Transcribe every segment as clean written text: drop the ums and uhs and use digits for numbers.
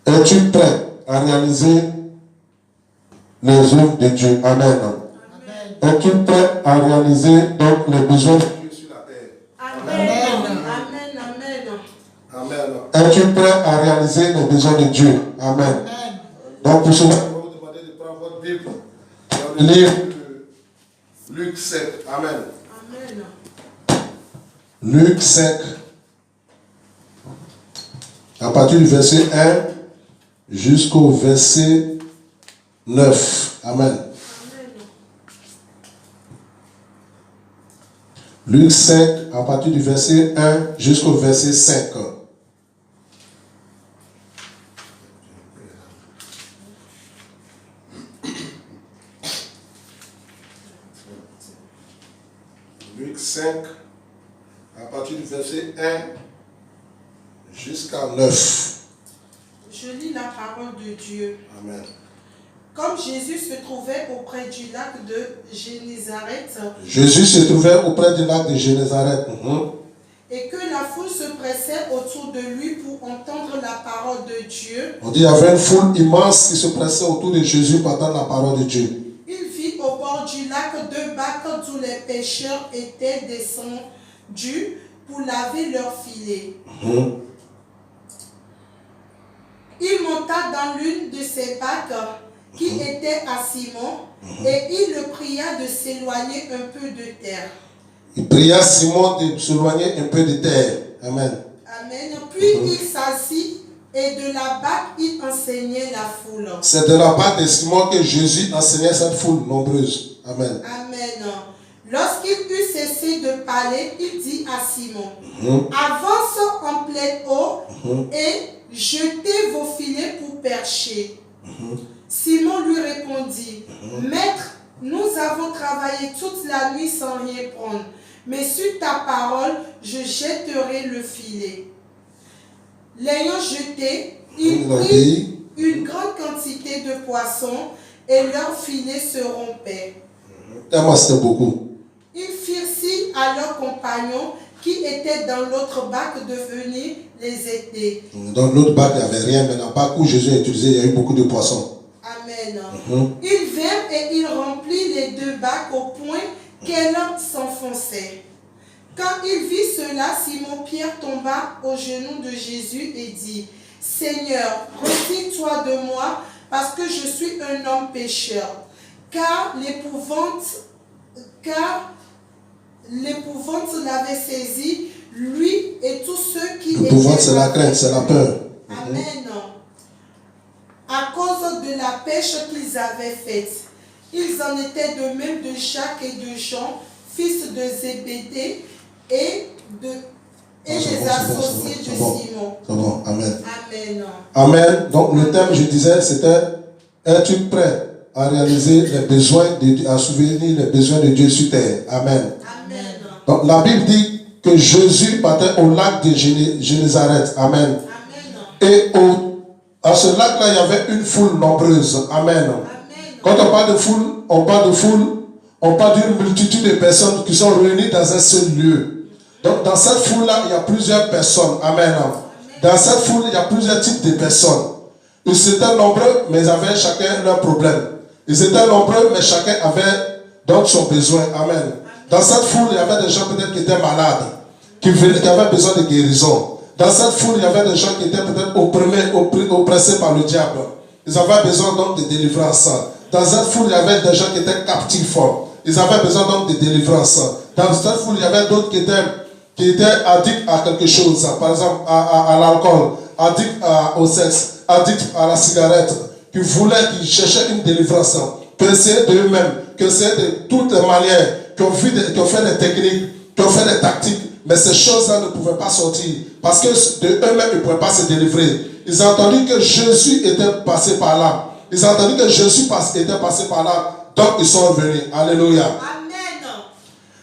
Es-tu prêt à réaliser les œuvres de Dieu? Amen. Es-tu prêt à réaliser donc les besoins de Dieu sur la terre? Amen. Amen. Es-tu prêt à réaliser les besoins de Dieu? Amen. Donc pour cela, je vais vous demander de prendre votre Bible dans le livre de Luc 5. Amen. Luc 5. À partir du verset 1 jusqu'au verset 9. Amen. Luc 5, à partir du verset 1 jusqu'au verset 5. Luc 5, à partir du verset 1 jusqu'à 9. Je lis la parole de Dieu. Amen. Comme Jésus se trouvait auprès du lac de Génézareth, Jésus se trouvait auprès du lac de Génézareth. Et que la foule se pressait autour de lui pour entendre la parole de Dieu. On dit qu'il y avait une foule immense qui se pressait autour de Jésus pour entendre la parole de Dieu. Il vit au bord du lac deux bacs d'où les pêcheurs étaient descendus pour laver leurs filets. Il monta dans l'une de ces bacs qui était à Simon, et il le pria de s'éloigner un peu de terre. Il pria Simon de s'éloigner un peu de terre. Amen. Amen. Puis il s'assit et de la barque il enseignait la foule. C'est de la part de Simon que Jésus enseignait cette foule nombreuse. Amen. Amen. Lorsqu'il eut cessé de parler, il dit à Simon, avance en pleine eau et jetez vos filets pour percher. Simon lui répondit, Maître, nous avons travaillé toute la nuit sans rien prendre, mais sur ta parole, je jetterai le filet. L'ayant jeté, il prit une grande quantité de poissons et leurs filets se rompaient. C'est beaucoup. Ils firent signe à leurs compagnons qui étaient dans l'autre bac de venir les aider. Dans l'autre bac, il n'y avait rien, mais dans le bac où Jésus a utilisé, il y a eu beaucoup de poissons. Amen. Ils vinrent et ils remplirent les deux bacs au point qu'elle s'enfonçait. Quand il vit cela, Simon-Pierre tomba aux genoux de Jésus et dit, Seigneur, retire-toi de moi, parce que je suis un homme pécheur. Car l'épouvante l'avait saisi, lui et tous ceux qui étaient... L'épouvante, c'est la crainte, c'est la peur. Amen. À cause de la pêche qu'ils avaient faite. Ils en étaient de même de Jacques et de Jean, fils de Zébédée, et les associés de Simon. C'est bon, amen. Amen. Amen. Donc le thème, je disais, c'était, es-tu prêt à réaliser les besoins, à souvenir les besoins de Dieu sur terre? Amen. Amen. Donc la Bible dit que Jésus partait au lac de Génézareth. Amen. Amen. Et à ce lac-là, il y avait une foule nombreuse. Amen. Amen. Quand on parle de foule, on parle d'une multitude de personnes qui sont réunies dans un seul lieu. Donc dans cette foule-là, il y a plusieurs personnes. Amen. Dans cette foule, il y a plusieurs types de personnes. Ils étaient nombreux, mais ils avaient chacun leur problème. Ils étaient nombreux, mais chacun avait donc son besoin. Amen. Dans cette foule, il y avait des gens peut-être qui étaient malades, qui avaient besoin de guérison. Dans cette foule, il y avait des gens qui étaient peut-être oppressés par le diable. Ils avaient besoin donc de délivrance. Dans cette foule, il y avait des gens qui étaient captifs. Ils avaient besoin donc de délivrance. Dans cette foule, il y avait d'autres qui étaient addicts à quelque chose. Par exemple, à l'alcool, addicts au sexe, addicts à la cigarette, qui cherchaient une délivrance. Qui essayaient d'eux-mêmes, qui essayaient de toutes les manières, qui ont fait des techniques, qui ont fait des tactiques. Mais ces choses-là ne pouvaient pas sortir. Parce que de eux-mêmes, ils ne pouvaient pas se délivrer. Ils ont entendu que Jésus était passé par là. Ils ont entendu que Jésus était passé par là. Donc, ils sont revenus. Alléluia. Amen.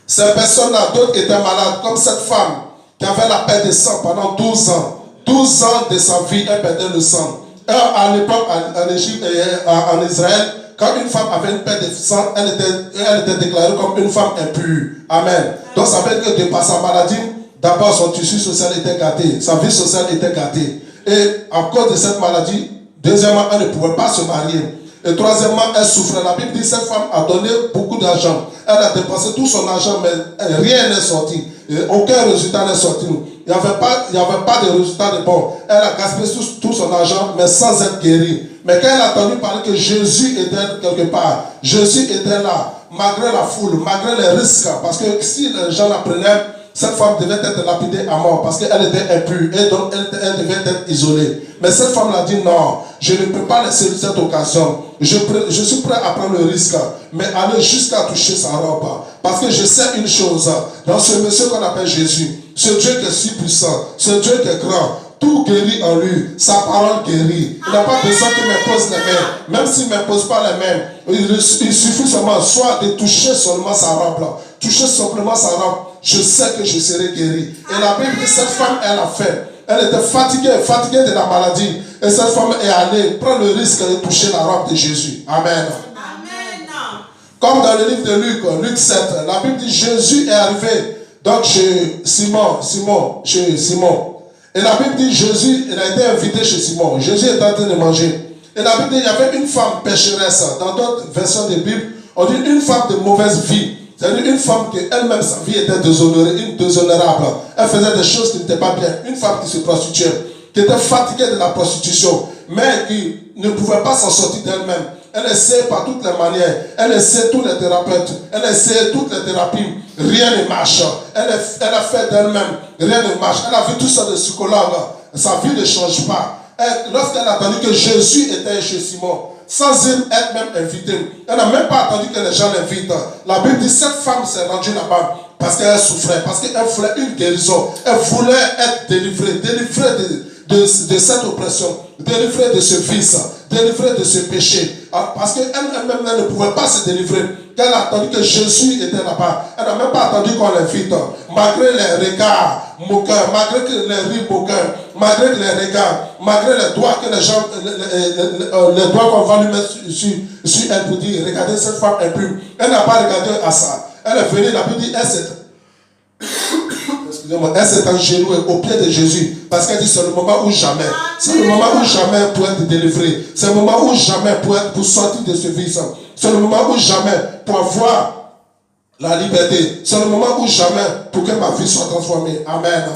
Ces personnes-là, d'autres étaient malades. Comme cette femme qui avait la perte de sang pendant 12 ans. 12 ans de sa vie, elle perdait le sang. Et à l'époque, en Égypte et en Israël, quand une femme avait une perte de sang, elle était déclarée comme une femme impure. Amen. Donc ça veut dire que de par sa maladie, d'abord son tissu social était gâté, sa vie sociale était gâtée. Et à cause de cette maladie, deuxièmement, elle ne pouvait pas se marier. Et troisièmement, elle souffrait. La Bible dit que cette femme a donné beaucoup d'argent. Elle a dépensé tout son argent, mais rien n'est sorti. Et aucun résultat n'est sorti. Il n'y avait pas de résultat de bon. Elle a gaspillé tout son argent, mais sans être guérie. Mais quand elle a entendu parler que Jésus était quelque part, Jésus était là, malgré la foule, malgré les risques, parce que si les gens la prenaient, cette femme devait être lapidée à mort parce qu'elle était impure et donc elle devait être isolée. Mais cette femme l'a dit non, je ne peux pas laisser cette occasion. Je suis prêt à prendre le risque, mais aller jusqu'à toucher sa robe. Parce que je sais une chose, dans ce monsieur qu'on appelle Jésus, ce Dieu qui est si puissant, ce Dieu qui est grand, tout guérit en lui, sa parole guérit. Il n'a pas besoin qu'il m'impose les mains, même s'il ne m'impose pas les mains. Il suffit seulement soit de toucher seulement sa robe, toucher simplement sa robe. Je sais que je serai guéri. Et la Bible dit cette femme, elle a fait. Elle était fatiguée de la maladie. Et cette femme est allée prendre le risque de toucher la robe de Jésus. Amen. Amen. Comme dans le livre de Luc 7, la Bible dit Jésus est arrivé donc chez Simon. Et la Bible dit Jésus, il a été invité chez Simon. Jésus est en train de manger. Et la Bible dit il y avait une femme pécheresse. Dans d'autres versions de Bible, on dit une femme de mauvaise vie. C'est-à-dire une femme qui elle-même sa vie était déshonorée, une déshonorable. Elle faisait des choses qui n'étaient pas bien. Une femme qui se prostituait, qui était fatiguée de la prostitution, mais qui ne pouvait pas s'en sortir d'elle-même. Elle essayait par toutes les manières. Elle essayait tous les thérapeutes. Elle essayait toutes les thérapies. Rien ne marche. Elle a fait d'elle-même. Rien ne marche. Elle a vu tout ça de psychologue. Sa vie ne change pas. Lorsqu'elle a entendu que Jésus était chez Simon, sans être même invitée, elle n'a même pas attendu que les gens l'invitent. La Bible dit cette femme s'est rendue là-bas parce qu'elle souffrait, parce qu'elle voulait une guérison. Elle voulait être délivrée de cette oppression, délivrée de ce vice, délivrée de ce péché. Parce qu'elle-même ne pouvait pas se délivrer. Elle a attendu que Jésus était là-bas. Elle n'a même pas attendu qu'on l'invite. Malgré les regards moqueurs, malgré les rires moqueurs, malgré les regards, malgré les doigts que les gens, les doigts qu'on va lui mettre sur elle pour dire, regardez cette femme impure. Elle n'a pas regardé à ça. Elle est venue, la Bible dit, elle s'est agenouillée au pied de Jésus parce qu'elle dit c'est le moment où jamais, c'est le moment où jamais pour être délivré, c'est le moment où jamais pour sortir de ce vice, c'est le moment où jamais pour avoir la liberté, c'est le moment où jamais pour que ma vie soit transformée. Amen. Amen.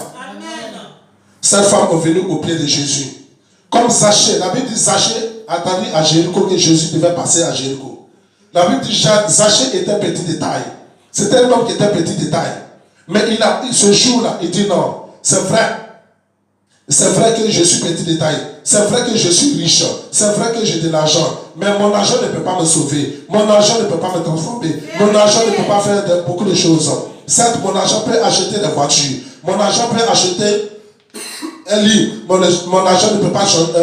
Cette femme est venue au pied de Jésus. Comme Zachée, la Bible dit Zachée attendit à Jéricho que Jésus devait passer à Jéricho. La Bible dit Zachée était petit de taille. C'était un homme qui était petit de taille. Mais ce jour-là, il dit non, c'est vrai. C'est vrai que je suis petit de taille. C'est vrai que je suis riche. C'est vrai que j'ai de l'argent. Mais mon argent ne peut pas me sauver. Mon argent ne peut pas me transformer. Mon argent ne peut pas faire beaucoup de choses. Certes, mon argent peut acheter des voitures. Mon argent peut acheter un lit. Mon argent ne peut pas changer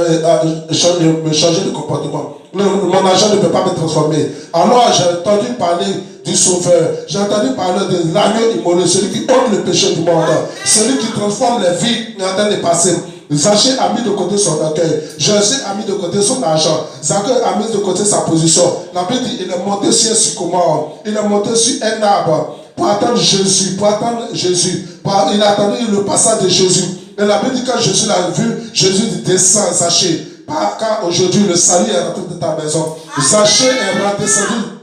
de comportement. Mon argent ne peut pas me transformer. Alors j'ai entendu parler du Sauveur. J'ai entendu parler de l'agneau immolé, celui qui ôte le péché du monde, celui qui transforme les vies en train de passer. Zachée a mis de côté son orgueil. Jésus a mis de côté son argent. Zachée a mis de côté sa position. La Bible dit il est monté sur un sycomore. Il est monté sur un arbre pour attendre Jésus. Il a attendu le passage de Jésus. Et la Bible dit quand Jésus l'a vu, Jésus dit descends Zachée. Car aujourd'hui le salut est rentré de ta maison. Zachée est redescendu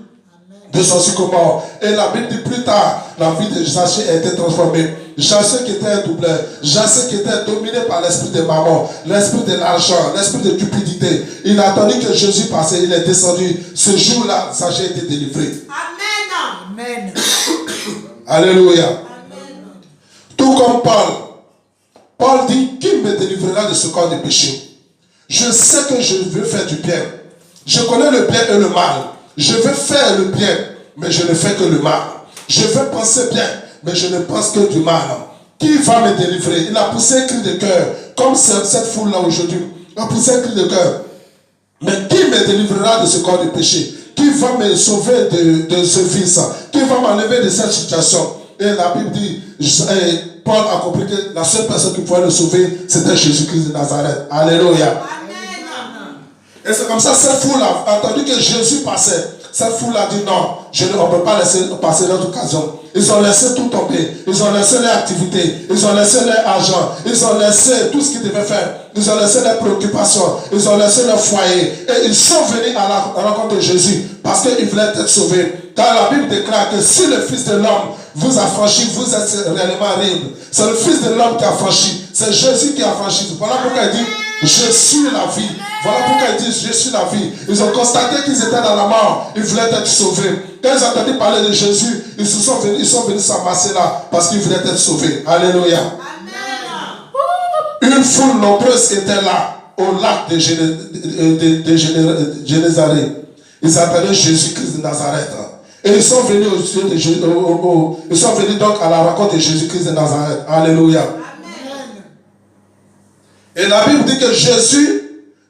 de son sycomore. Et la Bible dit plus tard, la vie de Zachée a été transformée. Zachée qui était un doubleur, Zachée qui était dominé par l'esprit de maman, l'esprit de l'argent, l'esprit de cupidité. Il a attendu que Jésus passait, il est descendu. Ce jour-là, Zachée a été délivré. Amen. Amen. Alléluia. Amen. Tout comme Paul dit, qui me délivrera de ce corps de péché? Je sais que je veux faire du bien. Je connais le bien et le mal. Je veux faire le bien, mais je ne fais que le mal. Je veux penser bien, mais je ne pense que du mal. Qui va me délivrer? Il a poussé un cri de cœur, comme cette foule-là aujourd'hui. Il a poussé un cri de cœur. Mais qui me délivrera de ce corps de péché? Qui va me sauver de ce vice? Qui va m'enlever de cette situation? Et la Bible dit, Paul a compris que la seule personne qui pouvait le sauver, c'était Jésus-Christ de Nazareth. Alléluia. Amen. Et c'est comme ça, cette foule a entendu que Jésus passait. Cette foule a dit non, on ne peut pas laisser passer notre occasion. Ils ont laissé tout tomber. Ils ont laissé leurs activités. Ils ont laissé leur argent. Ils ont laissé tout ce qu'ils devaient faire. Ils ont laissé leurs préoccupations. Ils ont laissé leur foyer. Et ils sont venus à la rencontre de Jésus parce qu'ils voulaient être sauvés. Car la Bible déclare que si le Fils de l'homme vous a franchi, vous êtes réellement libre. C'est le Fils de l'homme qui a franchi. C'est Jésus qui a franchi. Voilà pourquoi il dit, je suis la vie. Voilà pourquoi ils disent, je suis la vie. Ils ont constaté qu'ils étaient dans la mort. Ils voulaient être sauvés. Quand ils ont entendu parler de Jésus, ils sont venus s'amasser là parce qu'ils voulaient être sauvés. Alléluia. Amen. Une foule nombreuse était là, au lac de Génézareth. Ils attendaient Jésus-Christ de Nazareth. Et ils sont venus ils sont venus donc à la rencontre de Jésus-Christ de Nazareth. Alléluia. Amen. Et la Bible dit que Jésus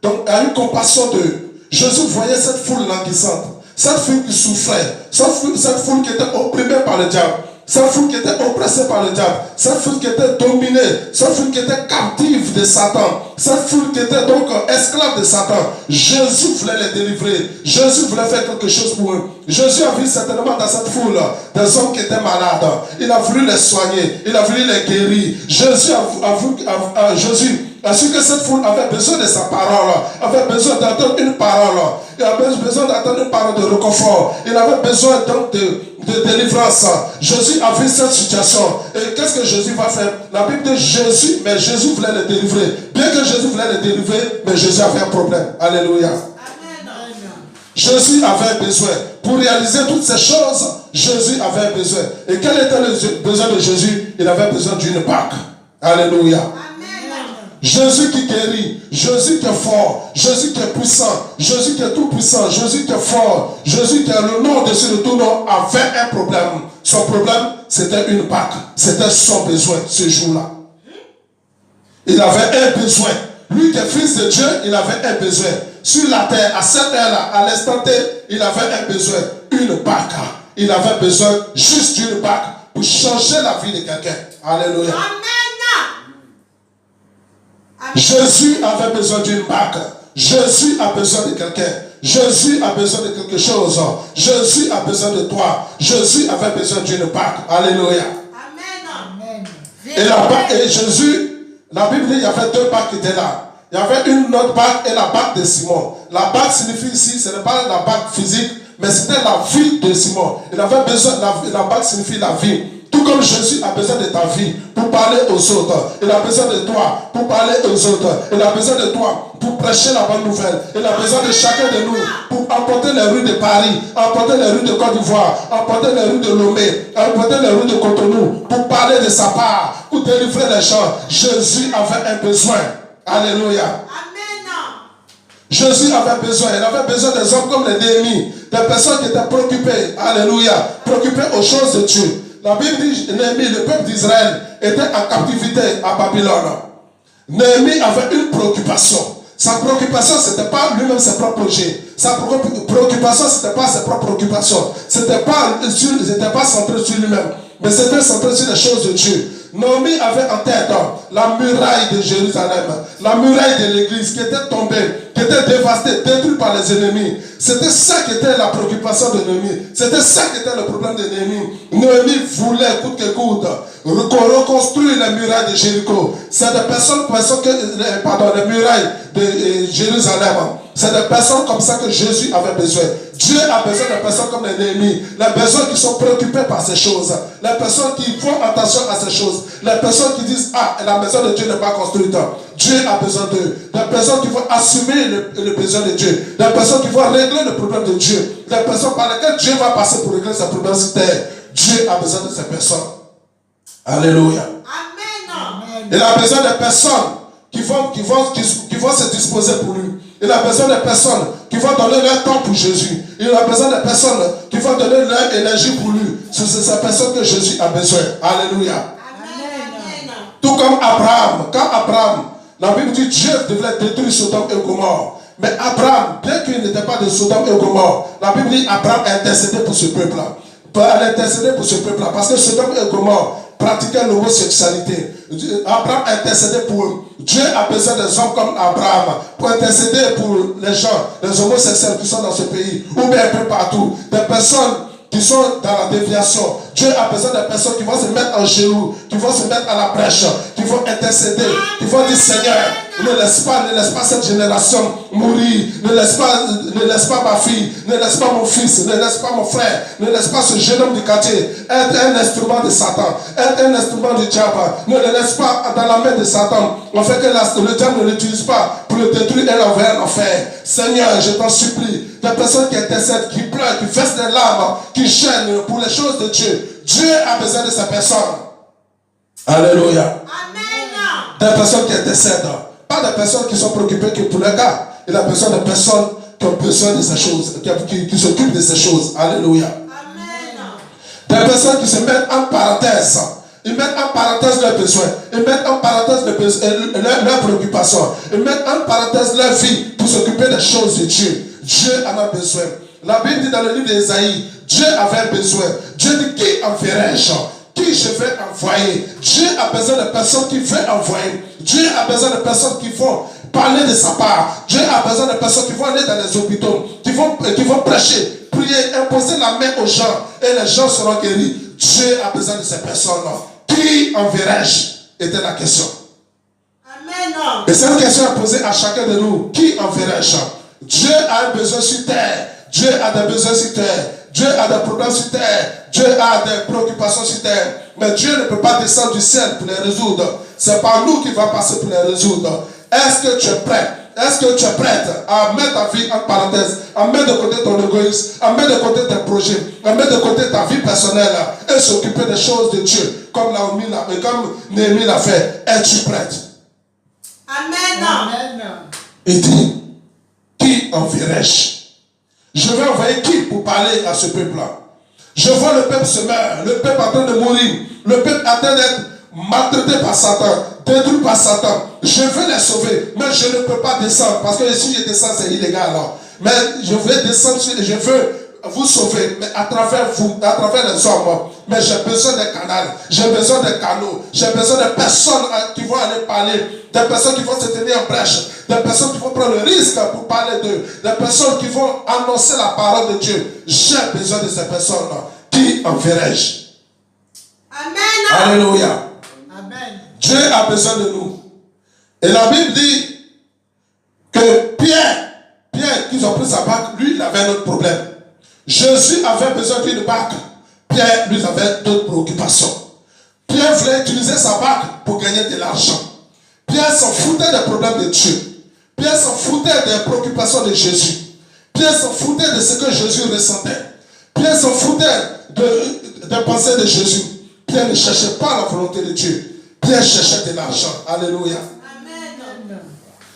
donc, a eu compassion d'eux. Jésus voyait cette foule languissante, cette foule qui souffrait, cette foule qui était opprimée par le diable, cette foule qui était oppressée par le diable, cette foule qui était dominée, cette foule qui était captive de Satan, cette foule qui était donc esclave de Satan. Jésus voulait les délivrer. Jésus voulait faire quelque chose pour eux. Jésus a vu certainement dans cette foule des hommes qui étaient malades. Il a voulu les soigner. Il a voulu les guérir. Jésus a su que cette foule avait besoin de sa parole, avait besoin d'entendre une parole, il avait besoin d'entendre une parole de réconfort, il avait besoin donc de délivrance. Jésus a vu cette situation. Et qu'est-ce que Jésus va faire? La Bible dit Jésus voulait les délivrer. Bien que Jésus voulait les délivrer, mais Jésus avait un problème. Alléluia. Amen. Jésus avait besoin. Pour réaliser toutes ces choses, Jésus avait besoin. Et quel était le besoin de Jésus? Il avait besoin d'une barque. Alléluia. Amen. Jésus qui guérit, Jésus qui est fort, Jésus qui est puissant, Jésus qui est tout puissant, Jésus qui est fort, Jésus qui est le nom au-dessus de tout nom, avait un problème. Son problème, c'était une barque. C'était son besoin ce jour-là. Il avait un besoin. Lui qui est fils de Dieu, il avait un besoin. Sur la terre, à cette heure-là, à l'instant T, il avait un besoin. Une barque. Il avait besoin juste d'une barque pour changer la vie de quelqu'un. Alléluia. Amen. Jésus avait besoin d'une barque. Jésus a besoin de quelqu'un. Jésus a besoin de quelque chose. Jésus a besoin de toi. Jésus avait besoin d'une barque. Alléluia. Amen. Et Jésus, la Bible dit, il y avait deux barques qui étaient là. Il y avait une autre barque et la barque de Simon. La barque signifie ici, ce n'est pas la barque physique, mais c'était la vie de Simon. Il avait besoin, la barque signifie la vie. Tout comme Jésus a besoin de ta vie pour parler aux autres. Il a besoin de toi pour parler aux autres. Il a besoin de toi pour prêcher la bonne nouvelle. Il a besoin de chacun de nous pour emporter les rues de Paris, emporter les rues de Côte d'Ivoire, emporter les rues de Lomé, emporter les rues de Cotonou, pour parler de sa part, pour délivrer les gens. Jésus avait un besoin. Alléluia. Amen. Jésus avait besoin. Il avait besoin des hommes comme les Néhémie, des personnes qui étaient préoccupées. Alléluia. Préoccupées aux choses de Dieu. La Bible dit, Néhémie, le peuple d'Israël, était en captivité à Babylone. Néhémie avait une préoccupation. Sa préoccupation, ce n'était pas lui-même ses propres projets. Sa préoccupation, ce n'était pas ses propres préoccupations. Ce n'était pas centré sur lui-même, mais c'était centré sur les choses de Dieu. Néhémie avait en tête la muraille de Jérusalem, la muraille de l'église qui était tombée, qui était dévastée, détruite par les ennemis. C'était ça qui était la préoccupation de Néhémie. C'était ça qui était le problème de Néhémie. Néhémie voulait, coûte que coûte, reconstruire les murailles de Jéricho. C'est des personnes les murailles de Jérusalem. C'est des personnes comme ça que Jésus avait besoin. Dieu a besoin de personnes comme les Néhémie, les personnes qui sont préoccupées par ces choses, les personnes qui font attention à ces choses, les personnes qui disent, ah, la maison de Dieu n'est pas construite. Dieu a besoin d'eux. Des personnes qui vont assumer le besoin de Dieu, des personnes qui vont régler le problème de Dieu, des personnes par lesquelles Dieu va passer pour régler ses problèmes sur terre. Dieu a besoin de ces personnes. Alléluia. Amen. Il a besoin de personnes qui vont se disposer pour lui. Il a besoin de personnes qui vont donner leur temps pour Jésus. Il a besoin de personnes qui vont donner leur énergie pour lui. C'est ces personnes que Jésus a besoin. Alléluia. Amen. Tout comme Abraham. Quand Abraham, la Bible dit Dieu devait détruire Sodome et Gomorrhe. Mais Abraham, bien qu'il n'était pas de Sodome et Gomorrhe, la Bible dit Abraham a intercédé pour ce peuple-là. Elle a intercédé pour ce peuple-là. Parce que Sodome et Gomorrhe pratiquaient l'homosexualité. Abraham a intercédé pour eux. Dieu a besoin des hommes comme Abraham pour intercéder pour les gens, les homosexuels qui sont dans ce pays, ou bien un peu partout, des personnes qui sont dans la déviation. Dieu a besoin de personnes qui vont se mettre en genoux, qui vont se mettre à la brèche, qui vont intercéder, qui vont dire Seigneur, ne laisse pas cette génération mourir, ne laisse pas ma fille, ne laisse pas mon fils, ne laisse pas mon frère, ne laisse pas ce jeune homme du quartier être un instrument de Satan, être un instrument du diable. Ne le laisse pas dans la main de Satan, en fait que le diable ne l'utilise pas pour le détruire et l'envoyer en enfer. Seigneur, je t'en supplie, des personnes qui intercèdent, qui pleurent, qui versent des larmes, qui gênent pour les choses de Dieu. Dieu a besoin de ces personnes. Alléluia. Amen. Des personnes qui intercèdent. Pas des personnes qui sont préoccupées que pour le cas. Il a besoin de personnes qui ont besoin de ces choses, qui s'occupent de ces choses. Alléluia. Amen. Des personnes qui se mettent en parenthèse. Ils mettent en parenthèse leurs besoins. Ils mettent en parenthèse leurs préoccupations. Ils mettent en parenthèse leur vie pour s'occuper des choses de Dieu. Dieu en a besoin. La Bible dit dans le livre d'Ésaïe, Dieu avait besoin. Dieu dit, qui enverrai-je? Qui je vais envoyer? Dieu a besoin de personnes qui veulent envoyer. Dieu a besoin de personnes qui vont parler de sa part. Dieu a besoin de personnes qui vont aller dans les hôpitaux, qui vont prêcher, prier, imposer la main aux gens et les gens seront guéris. Dieu a besoin de ces personnes-là. Qui enverrai-je? Était la question. Amen. Et cette question est posée à chacun de nous. Qui enverrai-je? Dieu a un besoin sur terre. Dieu a des besoins sur terre. Dieu a des problèmes sur terre. Dieu a des préoccupations sur terre. Mais Dieu ne peut pas descendre du ciel pour les résoudre. C'est par nous qu'il va passer pour les résoudre. Est-ce que tu es prêt? Est-ce que tu es prête à mettre ta vie en parenthèse, à mettre de côté ton égoïsme, à mettre de côté tes projets, à mettre de côté ta vie personnelle et s'occuper des choses de Dieu, comme Néhémie l'a fait? Es-tu prête? Amen. Il dit, qui enverrai-je? Je vais envoyer qui pour parler à ce peuple-là? Je vois le peuple se meurt, le peuple en train de mourir, le peuple en train d'être maltraité par Satan, détruit par Satan. Je veux les sauver, mais je ne peux pas descendre, parce que si je descends, c'est illégal. Alors. Mais je vais descendre, je veux vous sauver, mais à travers vous, à travers les hommes. Mais j'ai besoin d'un canal, j'ai besoin d'un canot, j'ai besoin de personnes qui vont aller parler, des personnes qui vont se tenir en brèche, des personnes qui vont prendre le risque pour parler d'eux, des personnes qui vont annoncer la parole de Dieu. J'ai besoin de ces personnes-là. Qui enverrai-je? Amen. Alléluia. Amen. Dieu a besoin de nous. Et la Bible dit que Pierre, qui ont pris sa barque, lui, il avait un autre problème. Jésus avait besoin d'une barque. Pierre, lui, avait d'autres préoccupations. Pierre voulait utiliser sa barque pour gagner de l'argent. Pierre s'en foutait des problèmes de Dieu. Pierre s'en foutait des préoccupations de Jésus. Pierre s'en foutait de ce que Jésus ressentait. Pierre s'en foutait des pensées de Jésus. Pierre ne cherchait pas la volonté de Dieu. Pierre cherchait de l'argent. Alléluia. Amen.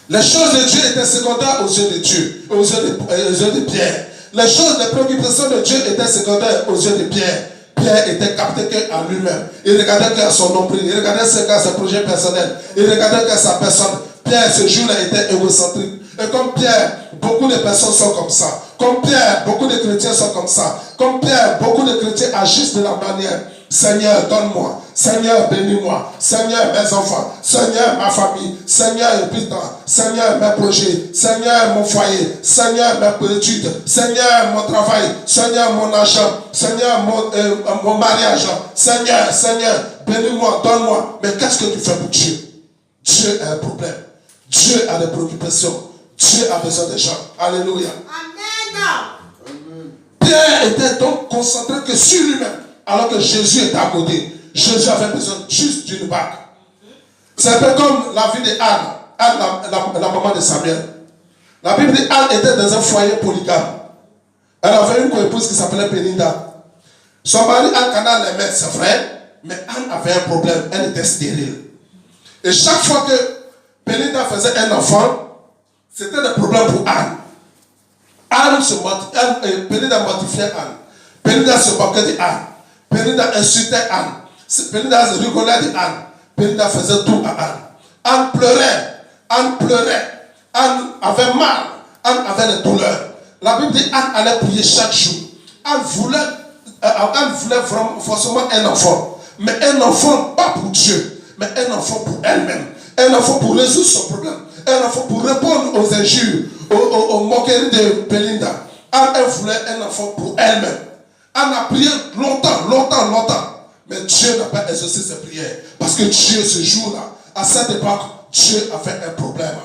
Les choses de Dieu étaient secondaires aux yeux de Dieu, aux yeux de Pierre. Les choses, les préoccupations de Dieu étaient secondaires aux yeux de Pierre. Pierre était capté qu'à lui-même. Il regardait qu'à son nombril. Il regardait qu'à ses projets personnels. Il regardait qu'à sa personne. Pierre, ce jour-là, était égocentrique. Et comme Pierre, beaucoup de personnes sont comme ça. Comme Pierre, beaucoup de chrétiens sont comme ça. Comme Pierre, beaucoup de chrétiens agissent de la manière. Seigneur, donne-moi. Seigneur, bénis-moi. Seigneur, mes enfants. Seigneur, ma famille. Seigneur, habitant. Seigneur, mes projets. Seigneur, mon foyer. Seigneur, mes études. Seigneur, mon travail. Seigneur, mon argent. Seigneur, mon mariage. Seigneur, bénis-moi, donne-moi. Mais qu'est-ce que tu fais pour Dieu? Dieu a un problème. Dieu a des préoccupations. Dieu a besoin des gens. Alléluia. Amen. Pierre était donc concentré que sur lui-même. Alors que Jésus était à côté. Jésus avait besoin juste d'une barque. C'est un peu comme la vie de Anne. Anne, la maman de Samuel. La Bible dit Anne était dans un foyer polygame. Elle avait une co-épouse qui s'appelait Péninda. Son mari Elkanah l'aimait, c'est vrai. Mais Anne avait un problème. Elle était stérile. Et chaque fois que Péninda faisait un enfant, c'était des problèmes pour Anne. Péninda mortifiait Anne. Péninda se moquait de Anne. Péninda insultait Anne. Péninda rigolait de Anne. Péninda faisait tout à Anne. Anne pleurait. Anne avait mal. Anne avait des douleurs. La Bible dit Anne allait prier chaque jour. Anne voulait vraiment forcément un enfant. Mais un enfant pas pour Dieu. Mais un enfant pour elle-même. un enfant pour résoudre son problème, un enfant pour répondre aux injures, aux moqueries de Pélinda. Elle voulait un enfant pour elle-même. Elle a prié longtemps. Mais Dieu n'a pas exaucé ses prières. Parce que Dieu, ce jour-là, à cette époque, Dieu avait un problème.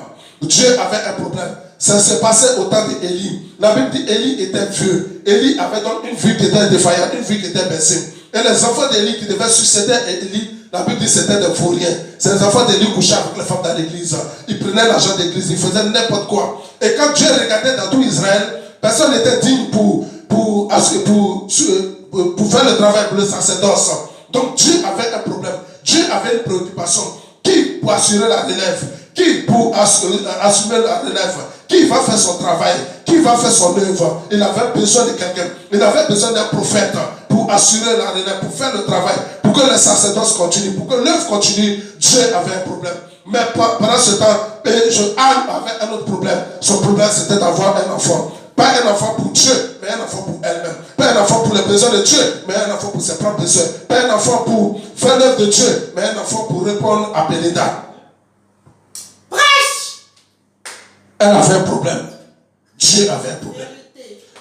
Dieu avait un problème. Ça s'est passé au temps d'Élie. La Bible dit Élie était vieux. Élie avait donc une vie qui était défaillante, une vie qui était baissée. Et les enfants d'Élie qui devaient succéder à Élie, la Bible dit c'était des vauriens. Ces enfants d'Élie couchaient avec les femmes dans l'église. Ils prenaient l'argent d'église, ils faisaient n'importe quoi. Et quand Dieu regardait dans tout Israël, personne n'était digne pour faire le travail pour le sacerdoce. Donc Dieu avait un problème. Dieu avait une préoccupation. Qui pour assurer la relève? Qui pour assumer la relève? Qui va faire son travail? Qui va faire son œuvre? Il avait besoin de quelqu'un. Il avait besoin d'un prophète pour assurer la relève, pour faire le travail, pour que le sacerdoce continue, pour que l'œuvre continue. Dieu avait un problème. Mais pendant ce temps, Anne avait un autre problème. Son problème, c'était d'avoir un enfant. Pas un enfant pour Dieu, mais un enfant pour elle-même. Pas un enfant pour les besoins de Dieu, mais un enfant pour ses propres besoins. Pas un enfant pour faire l'œuvre de Dieu, mais un enfant pour répondre à Pélinda. Prêche! Elle avait un problème. Dieu avait un problème.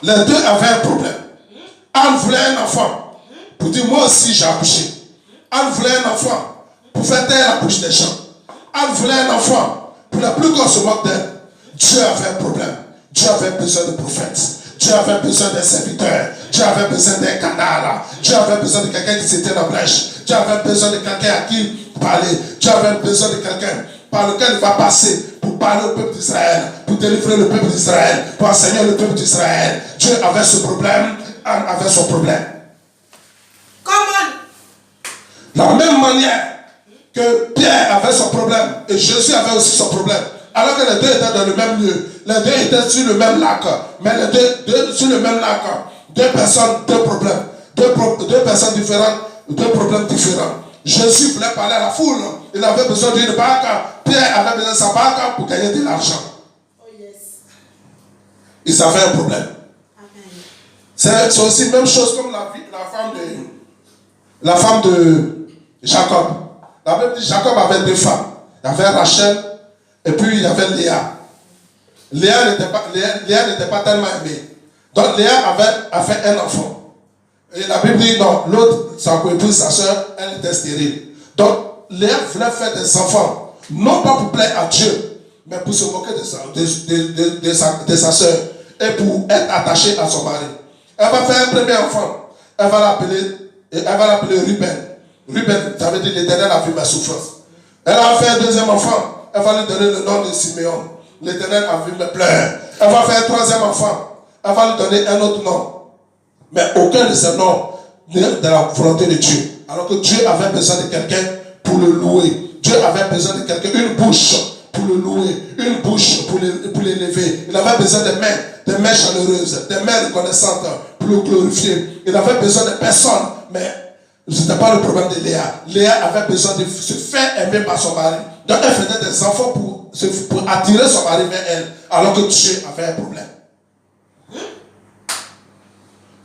Les deux avaient un problème. Anne voulait un enfant pour dire moi aussi j'ai accouché. Anne voulait un enfant pour faire taire la bouche des gens. Anne voulait un enfant pour la plus qu'on se moque d'elle. Dieu avait un problème. Dieu avait besoin de prophètes. Dieu avait besoin d'un serviteur. Dieu avait besoin d'un canal. Dieu avait besoin de quelqu'un qui s'était dans la brèche. Dieu avait besoin de quelqu'un à qui parler. Dieu avait besoin de quelqu'un par lequel il va passer pour parler au peuple d'Israël, pour délivrer le peuple d'Israël, pour enseigner le peuple d'Israël. Dieu avait ce problème. Anne avait son problème. Comment? La même manière que Pierre avait son problème et Jésus avait aussi son problème. Alors que les deux étaient dans le même lieu. Les deux étaient sur le même lac. Mais les deux sur le même lac. Deux personnes, deux problèmes. Deux personnes différentes, deux problèmes différents. Jésus voulait parler à la foule. Il avait besoin d'une barque. Pierre avait besoin de sa barque pour gagner de l'argent. Oh yes. Ils avaient un problème. Amen. C'est aussi la même chose comme la femme de Jacob. La Bible dit Jacob avait deux femmes. Il y avait Rachel et puis il y avait Léa. Léa n'était pas tellement aimée. Donc Léa avait fait un enfant. Et la Bible dit non, l'autre, sa coépouse, sa soeur, elle était stérile. Donc Léa voulait faire des enfants, non pas pour plaire à Dieu, mais pour se moquer de sa soeur et pour être attachée à son mari. Elle va faire un premier enfant. Elle va l'appeler Ruben. Ruben, ça veut dire l'Éternel a vu ma souffrance. Elle va faire un deuxième enfant. Elle va lui donner le nom de Siméon. L'Éternel a vu mes pleurs. Elle va faire un troisième enfant. Elle va lui donner un autre nom. Mais aucun de ces noms n'est de la volonté de Dieu. Alors que Dieu avait besoin de quelqu'un pour le louer. Dieu avait besoin de quelqu'un, une bouche pour le louer, une bouche pour l'élever. Il avait besoin des mains chaleureuses, des mains reconnaissantes pour le glorifier. Il avait besoin de personne, mais ce n'était pas le problème de Léa. Léa avait besoin de se faire aimer par son mari. Donc elle faisait des enfants pour attirer son mari vers elle, alors que Dieu avait un problème.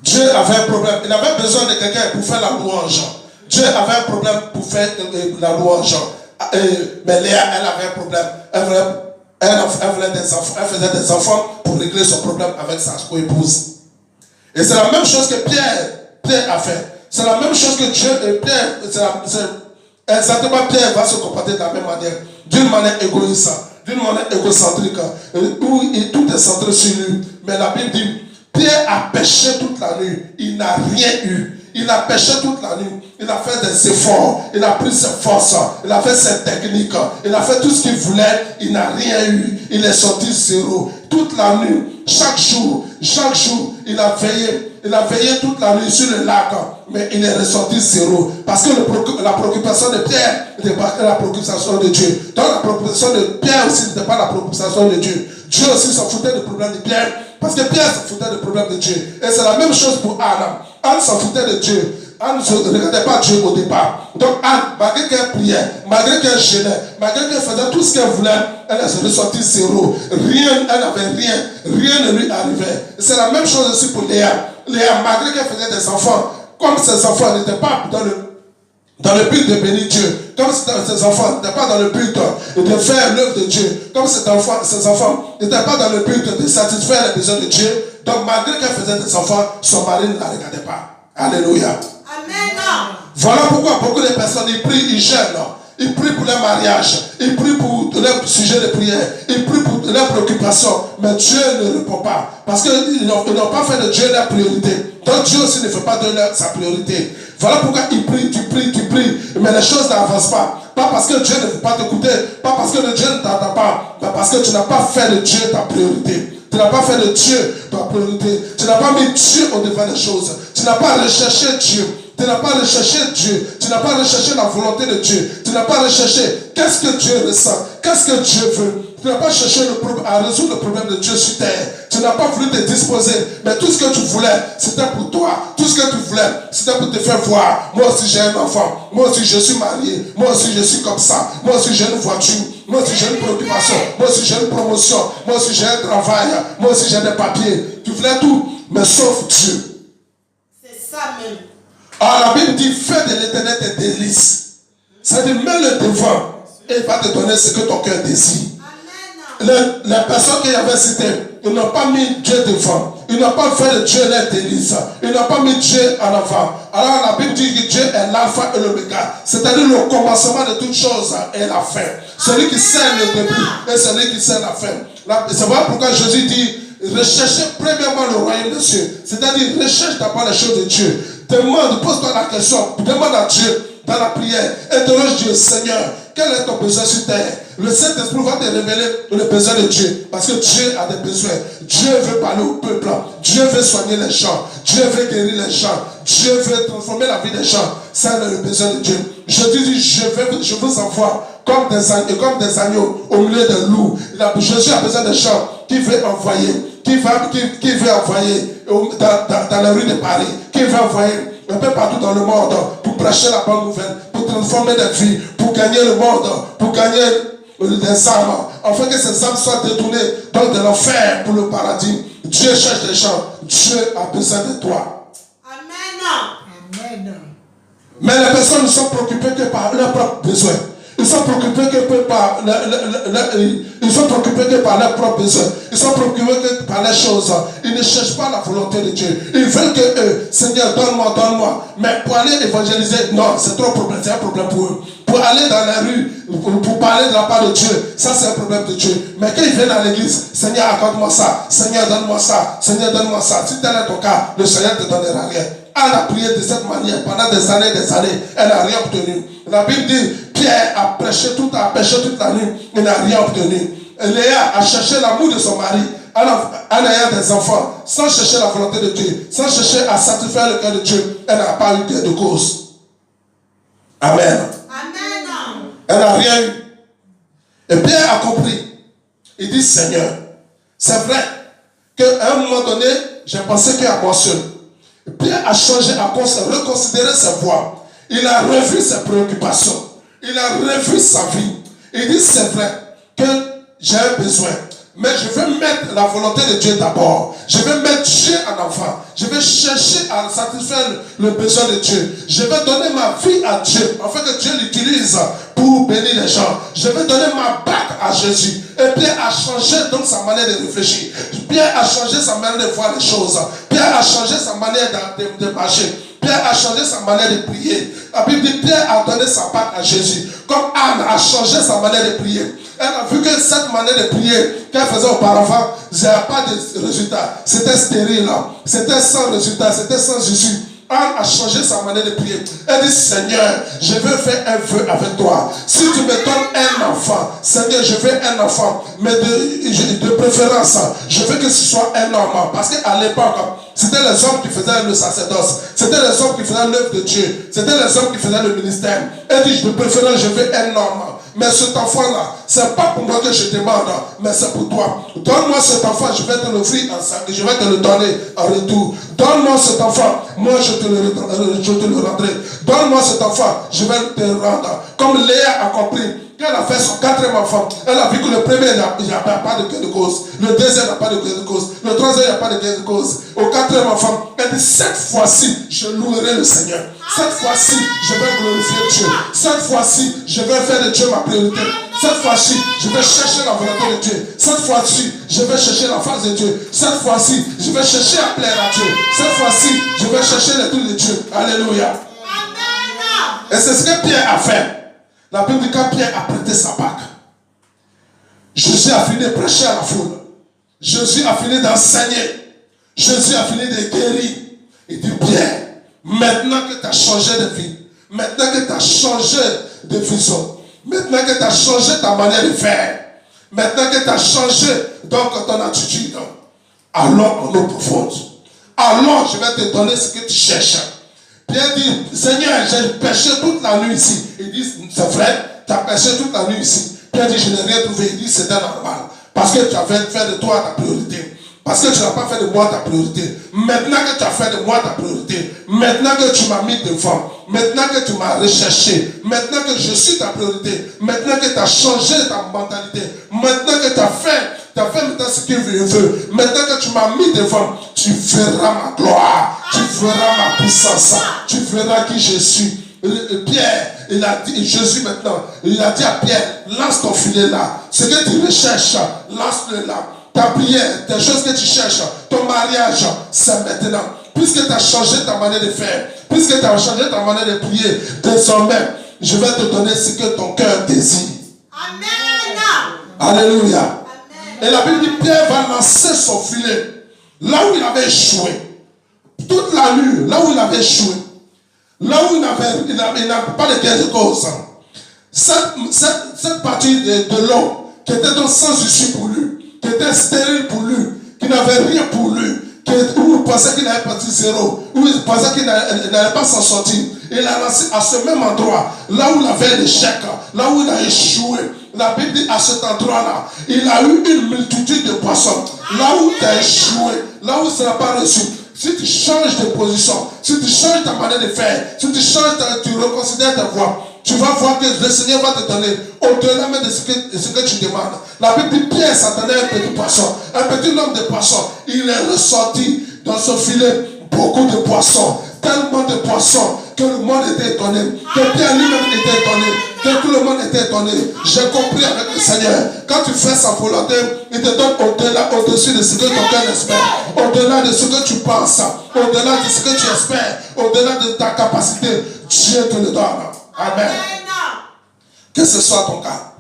Dieu avait un problème. Il avait besoin de quelqu'un pour faire la louange. Dieu avait un problème pour faire la louange. Mais Léa, elle avait un problème. Elle voulait des enfants. Elle faisait des enfants pour régler son problème avec sa co-épouse. Et c'est la même chose que Pierre a fait. C'est la même chose que Dieu et Pierre. Exactement, Pierre va se comporter de la même manière. D'une manière égoïste, d'une manière égocentrique, où tout est centré sur lui. Mais la Bible dit, Pierre a péché toute la nuit. Il n'a rien eu. Il a péché toute la nuit. Il a fait des efforts. Il a pris ses forces. Il a fait ses techniques. Il a fait tout ce qu'il voulait. Il n'a rien eu. Il est sorti zéro. Toute la nuit, chaque jour, il a veillé toute la nuit sur le lac. Mais il est ressorti zéro. Parce que la préoccupation de Pierre n'était pas la préoccupation de Dieu. Donc la préoccupation de Pierre aussi n'était pas la préoccupation de Dieu. Dieu aussi s'en foutait du problème de Pierre. Parce que Pierre s'en foutait du problème de Dieu. Et c'est la même chose pour Anne. Anne s'en foutait de Dieu. Anne ne regardait pas Dieu au départ. Donc Anne, malgré qu'elle priait, malgré qu'elle gênait, malgré qu'elle faisait tout ce qu'elle voulait, elle est ressortie zéro. Elle n'avait rien ne lui arrivait. C'est la même chose aussi pour Léa. Léa, malgré qu'elle faisait des enfants, comme ses enfants n'étaient pas dans le but de bénir Dieu, comme ses enfants n'étaient pas dans le but de faire l'œuvre de Dieu, comme ses enfants n'étaient pas dans le but de satisfaire les besoins de Dieu, donc malgré qu'elle faisait des enfants, son mari ne la regardait pas. Alléluia. Amen. Voilà pourquoi beaucoup de personnes, ils prient, ils gênent. Ils prient pour leur mariage, ils prient pour leur sujet de prière, ils prient pour leurs préoccupations, mais Dieu ne répond pas. Parce qu'ils n'ont pas fait de Dieu leur priorité. Donc Dieu aussi ne fait pas de leur sa priorité. Voilà pourquoi ils prient, tu pries, mais les choses n'avancent pas. Pas parce que Dieu ne veut pas t'écouter, pas parce que Dieu ne t'entend pas, mais parce que tu n'as pas fait de Dieu ta priorité. Tu n'as pas fait de Dieu ta priorité. Tu n'as pas mis Dieu au devant des choses. Tu n'as pas recherché Dieu. Tu n'as pas recherché Dieu. Tu n'as pas recherché la volonté de Dieu. Tu n'as pas recherché qu'est-ce que Dieu ressent. Qu'est-ce que Dieu veut. Tu n'as pas cherché à résoudre le problème de Dieu sur terre. Tu n'as pas voulu te disposer. Mais tout ce que tu voulais, c'était pour toi. Tout ce que tu voulais, c'était pour te faire voir. Moi aussi j'ai un enfant. Moi aussi je suis marié. Moi aussi je suis comme ça. Moi aussi j'ai une voiture. Moi aussi j'ai une préoccupation. Moi aussi j'ai une promotion. Moi aussi j'ai un travail. Moi aussi j'ai des papiers. Tu voulais tout, mais sauf Dieu. C'est ça même. Alors la Bible dit, fais de l'Éternel tes délices. C'est-à-dire, mets-le devant et il va te donner ce que ton cœur désire. Les personnes qui avaient citées, ils n'ont pas mis Dieu devant. Ils n'ont pas fait de Dieu leur délice. Ils n'ont pas mis Dieu en avant. Alors la Bible dit que Dieu est l'alpha et l'oméga. C'est-à-dire le commencement de toutes choses et la fin. Celui qui sait le début et celui qui sait la fin. C'est voilà pourquoi Jésus dit, recherchez premièrement le royaume des cieux. C'est-à-dire, recherche d'abord les choses de Dieu. Demande, pose-toi la question, demande à Dieu dans la prière. Interroge Dieu, Seigneur, quel est ton besoin sur terre? Le Saint-Esprit va te révéler le besoin de Dieu. Parce que Dieu a des besoins. Dieu veut parler au peuple. Dieu veut soigner les gens. Dieu veut guérir les gens. Dieu veut transformer la vie des gens. Ça, c'est le besoin de Dieu. Je dis, je vous envoie comme des agneaux au milieu des loups. Jésus a besoin de gens qui veut envoyer. Qui veut envoyer dans les rues de Paris, qui veut envoyer un peu partout dans le monde pour prêcher la bonne nouvelle, pour transformer des vies, pour gagner le monde, pour gagner des âmes, afin que ces âmes soient détournées donc de l'enfer pour le paradis. Dieu cherche des gens, Dieu a besoin de toi. Amen. Mais les personnes ne sont préoccupées que par leurs propres besoins. Ils sont préoccupés que par leurs propres besoins. Ils sont préoccupés que par les choses. Ils ne cherchent pas la volonté de Dieu. Ils veulent que eux, Seigneur, donne-moi. Mais pour aller évangéliser, non, c'est trop problème, c'est un problème pour eux. Pour aller dans la rue, pour parler de la part de Dieu, ça c'est un problème de Dieu. Mais quand ils viennent à l'église, Seigneur, accorde-moi ça. Seigneur, donne-moi ça. Seigneur, donne-moi ça. Si tel est ton cas, le Seigneur ne te donnera rien. Elle a prié de cette manière pendant des années, elle n'a rien obtenu. La Bible dit, Pierre a péché toute la nuit, il n'a rien obtenu. Léa a cherché l'amour de son mari, en ayant des enfants, sans chercher la volonté de Dieu, sans chercher à satisfaire le cœur de Dieu, elle n'a pas eu de cause. Amen. Elle n'a rien eu. Et Pierre a compris. Il dit, Seigneur, c'est vrai qu'à un moment donné, j'ai pensé qu'il y a moi seul. Pierre a changé, a reconsidéré ses voies. Il a revu ses préoccupations. Il a revu sa vie. Il dit, c'est vrai que j'ai un besoin. Mais je vais mettre la volonté de Dieu d'abord. Je vais mettre Dieu en avant. Je vais chercher à satisfaire le besoin de Dieu. Je vais donner ma vie à Dieu, afin que Dieu l'utilise pour bénir les gens. Je vais donner ma bague à Jésus. Et Pierre a changé donc sa manière de réfléchir. Pierre a changé sa manière de voir les choses. Pierre a changé sa manière de marcher. Pierre a changé sa manière de prier. La Bible dit Pierre a donné sa part à Jésus. Comme Anne a changé sa manière de prier. Elle a vu que cette manière de prier qu'elle faisait auparavant, il n'y avait pas de résultat. C'était stérile. C'était sans résultat. C'était sans issue. Anne a changé sa manière de prier. Elle dit, Seigneur, je veux faire un vœu avec toi. Si tu me donnes un enfant, Seigneur, je veux un enfant. Mais de préférence, je veux que ce soit un homme. Parce qu'à l'époque, c'était les hommes qui faisaient le sacerdoce. C'était les hommes qui faisaient l'œuvre de Dieu. C'était les hommes qui faisaient le ministère. Elle dit, de préférence, je veux un homme. Mais cet enfant-là, c'est pas pour moi que je demande, mais c'est pour toi. Donne-moi cet enfant, je vais te l'offrir ensemble, je vais te le donner en retour. Donne-moi cet enfant, moi je te le rendrai. Donne-moi cet enfant, je vais te le rendre. Comme Léa a compris quand elle a fait son 4e enfant, elle a vu que le premier il n'y a pas de gain de cause, le deuxième n'a pas de gain de cause, le troisième il n'y a pas de gain de cause. Au 4e enfant, elle dit cette fois-ci, je louerai le Seigneur. Cette fois-ci, je vais glorifier Dieu. Cette fois-ci, je vais faire de Dieu ma priorité. Cette fois-ci, je vais chercher la volonté de Dieu. Cette fois-ci, je vais chercher la face de Dieu. Cette fois-ci, je vais chercher à plaire à Dieu. Cette fois-ci, je vais chercher les trucs de Dieu. Alléluia. Amen. Et c'est ce que Pierre a fait. La Bible dit quand Pierre a prêté sa bague, Jésus a fini de prêcher à la foule. Jésus a fini d'enseigner. Jésus a fini de guérir. Il dit Pierre, maintenant que tu as changé de vie, maintenant que tu as changé de vision, maintenant que tu as changé ta manière de faire, maintenant que tu as changé donc ton attitude, allons en eau profonde. Alors je vais te donner ce que tu cherches. Pierre dit, Seigneur, j'ai péché toute la nuit ici. Il dit, c'est vrai, tu as péché toute la nuit ici. Pierre dit, je n'ai rien trouvé. Il dit, c'était normal. Parce que tu avais fait de toi ta priorité. Parce que tu n'as pas fait de moi ta priorité. Maintenant que tu as fait de moi ta priorité, maintenant que tu m'as mis devant, maintenant que tu m'as recherché, maintenant que je suis ta priorité, maintenant que tu as changé ta mentalité, maintenant que tu as fait maintenant ce que je veux, maintenant que tu m'as mis devant, tu verras ma gloire, tu verras ma puissance, tu verras qui je suis. Pierre, il a dit, Jésus maintenant, il a dit à Pierre, lance ton filet là, ce que tu recherches, lance-le là. Ta prière, tes choses que tu cherches, ton mariage, c'est maintenant. Puisque tu as changé ta manière de faire, puisque tu as changé ta manière de prier, désormais, je vais te donner ce que ton cœur désire. Amen. Alléluia. Amen. Et la Bible dit, Pierre va lancer son filet là où il avait échoué. Toute la nuit, là où il avait échoué. Là où il n'avait pas de gain de cause. Cette partie de l'eau qui était donc sans issue pour lui, qui était stérile pour lui, qui n'avait rien pour lui, où il pensait qu'il n'avait pas dit zéro, où il pensait qu'il n'allait pas s'en sortir. Il a lancé à ce même endroit, là où il avait l'échec, là où il a échoué. La Bible dit à cet endroit-là, il a eu une multitude de poissons. Là où tu as échoué, là où ça n'a pas reçu. Si tu changes de position, si tu changes ta manière de faire, si tu changes, tu reconsidères ta voix, tu vas voir que le Seigneur va te donner au-delà même de ce que tu demandes. La Bible dit Pierre s'attendait à un petit poisson, un petit nombre de poissons. Il est ressorti dans ce filet beaucoup de poissons, tellement de poissons que le monde était étonné, que Pierre lui-même était étonné, que tout le monde était étonné. J'ai compris avec le Seigneur, quand tu fais sa volonté, il te donne au-delà, au-dessus de ce que ton cœur espère, au-delà de ce que tu penses, au-delà de ce que tu espères, au-delà de ta capacité, Dieu te le donne. Amen. Que ce soit ton cas.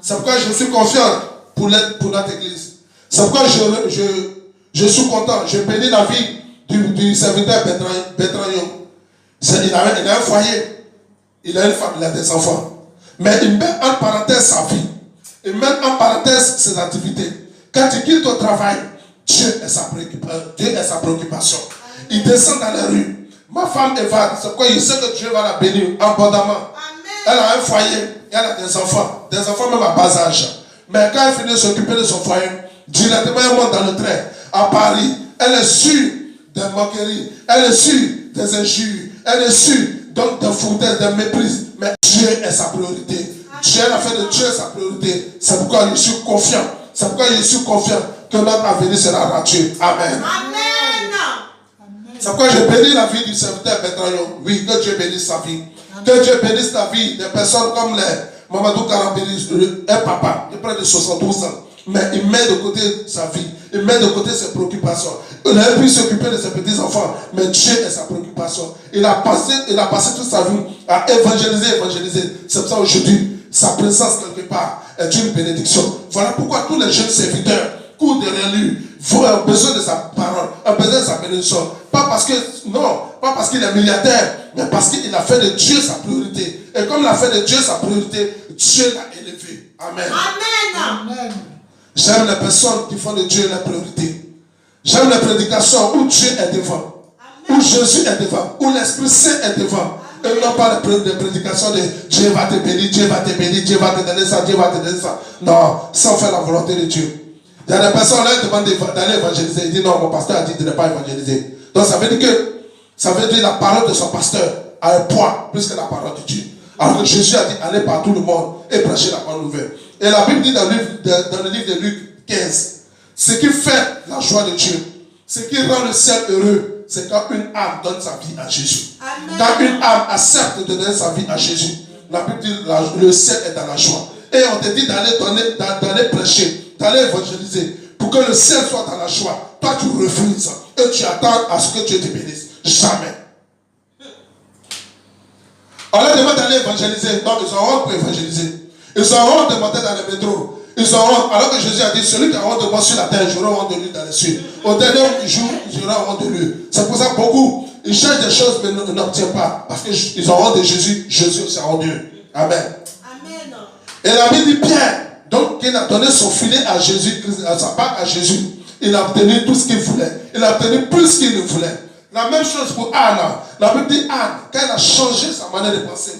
C'est pourquoi je suis confiant pour notre église. C'est pourquoi je suis content. Je bénis la vie du serviteur Bertrand Young. Il a un foyer. Il a une femme, il a des enfants. Mais il met en parenthèse sa vie. Il met en parenthèse ses activités. Quand il quitte au travail, Dieu est sa préoccupation. Il descend dans la rue. Ma femme Eva, c'est pourquoi il sait que Dieu va la bénir abondamment. Elle a un foyer, elle a des enfants même à bas âge. Mais quand elle finit de s'occuper de son foyer, directement elle monte dans le train à Paris. Elle est sûre des moqueries, elle est sûre des injures, elle est sûre donc des foutaises, des méprises. Mais Dieu est sa priorité. Dieu a fait de Dieu sa priorité. C'est pourquoi je suis confiant. C'est pourquoi je suis confiant que notre avenir sera radieux. Amen. C'est pourquoi je bénis la vie du serviteur Bertrand Young. Oui, que Dieu bénisse sa vie. Que Dieu bénisse la vie des personnes comme les Mamadou Karambéry, un papa de près de 72 ans. Mais il met de côté sa vie. Il met de côté ses préoccupations. Il a pu s'occuper de ses petits-enfants. Mais Dieu est sa préoccupation. Il a passé toute sa vie à évangéliser. C'est pour ça aujourd'hui, sa présence quelque part est une bénédiction. Voilà pourquoi tous les jeunes serviteurs courent derrière lui, ont besoin de sa parole, ont besoin de sa bénédiction. Pas parce qu'il est milliardaire, mais parce qu'il a fait de Dieu sa priorité. Et comme il a fait de Dieu sa priorité, Dieu l'a élevé. Amen. Amen. J'aime les personnes qui font de Dieu la priorité. J'aime les prédications où Dieu est devant, où Jésus est devant, où l'Esprit Saint est devant. Et non pas les prédications de Dieu va te bénir, Dieu va te bénir, Dieu va te donner ça, Dieu va te donner ça. Non, sans faire la volonté de Dieu. Il y a des personnes là qui demandent d'aller évangéliser. Il dit non, mon pasteur a dit de ne pas évangéliser. Donc ça veut dire la parole de son pasteur a un poids plus que la parole de Dieu. Alors que Jésus a dit allez par tout le monde et prêcher la bonne nouvelle. Et la Bible dit dans le livre de Luc 15, ce qui fait la joie de Dieu, ce qui rend le ciel heureux, c'est quand une âme donne sa vie à Jésus. Amen. Quand une âme accepte de donner sa vie à Jésus, la Bible dit le ciel est dans la joie. Et on te dit d'aller prêcher, d'aller évangéliser, pour que le ciel soit dans la joie. Toi, tu refuses et tu attends à ce que Dieu te bénisse. Jamais. On leur demande d'aller évangéliser. Donc, ils ont honte pour évangéliser. Ils ont honte de monter dans le métro. Ils ont honte. Alors que Jésus a dit, celui qui a honte de moi sur la terre, j'aurai honte de lui dans les cieux. Au dernier jour, j'aurai honte de lui. C'est pour ça que beaucoup, ils cherchent des choses mais n'obtiennent pas. Parce qu'ils ont honte de Jésus. Jésus aussi a honte d'eux. Amen. Amen. Et la Bible dit Pierre, donc il a donné son filet à Jésus, à sa part à Jésus. Il a obtenu tout ce qu'il voulait. Il a obtenu plus qu'il ne voulait. La même chose pour Anne. La Bible dit Anne, quand elle a changé sa manière de penser,